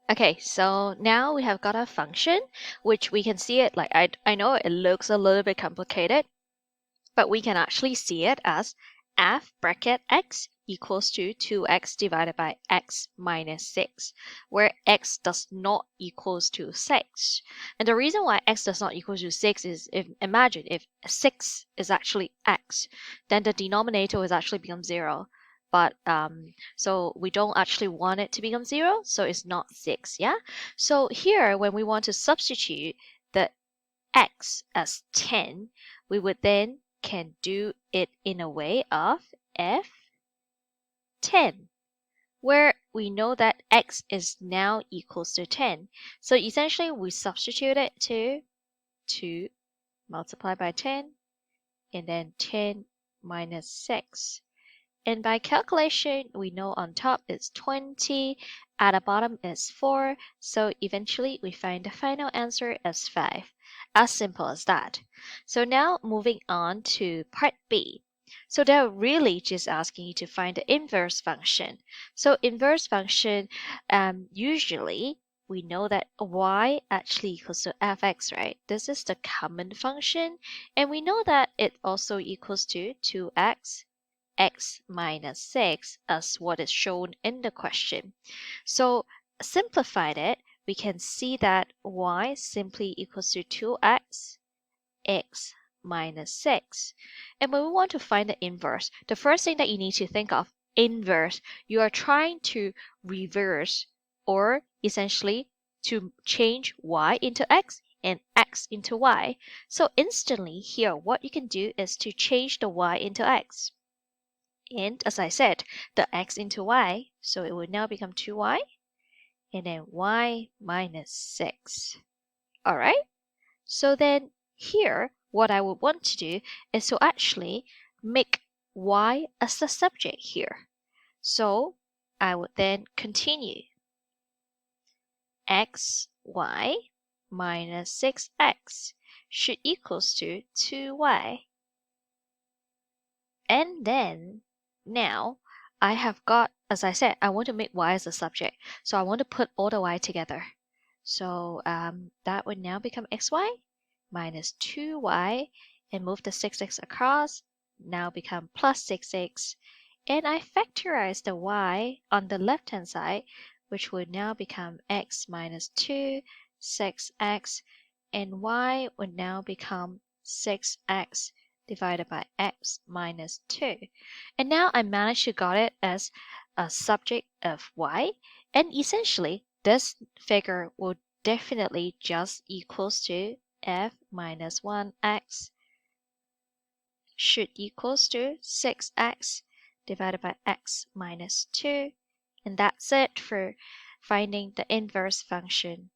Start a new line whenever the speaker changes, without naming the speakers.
Okay, so now we have got a function, which we can see it like, I know it looks a little bit complicated, but we can actually see it as f bracket x equals to 2x divided by x minus 6, where x does not equals to 6. And the reason why x does not equal to 6 is, imagine if 6 is actually x, then the denominator is actually become 0. But so we don't actually want it to become 0, so it's not 6, yeah? So here, when we want to substitute the x as 10, we would then can do it in a way of f10, where we know that x is now equals to 10. So essentially we substitute it to 2 multiplied by 10 and then 10 minus 6. And by calculation, we know on top is 20, at the bottom is 4, so eventually we find the final answer as 5. As simple as that. So now moving on to part B. So they're really just asking you to find the inverse function. So inverse function, usually we know that y actually equals to fx, right? This is the common function, and we know that it also equals to 2x x minus 6 as what is shown in the question. So simplified it, we can see that y simply equals to 2x x minus 6. And when we want to find the inverse, the first thing that you need to think of, inverse, you are trying to reverse or essentially to change y into x and x into y. So instantly here, what you can do is to change the y into x. And as I said, the x into y, so it will now become 2y, and then y minus 6. All right? So then here, what I would want to do is to actually make y as the subject here. So I would then continue. Xy minus 6x should equals to 2y. And then now I have got, as I said, I want to make y as a subject. So I want to put all the y together. So that would now become xy minus 2y, and move the 6x across, now become plus 6x. And I factorize the y on the left-hand side, which would now become x minus 2, 6x, and y would now become 6x divided by x minus 2. And now I managed to got it as a subject of y, and essentially this figure will definitely just equals to f minus 1x should equals to 6x divided by x minus 2. And that's it for finding the inverse function.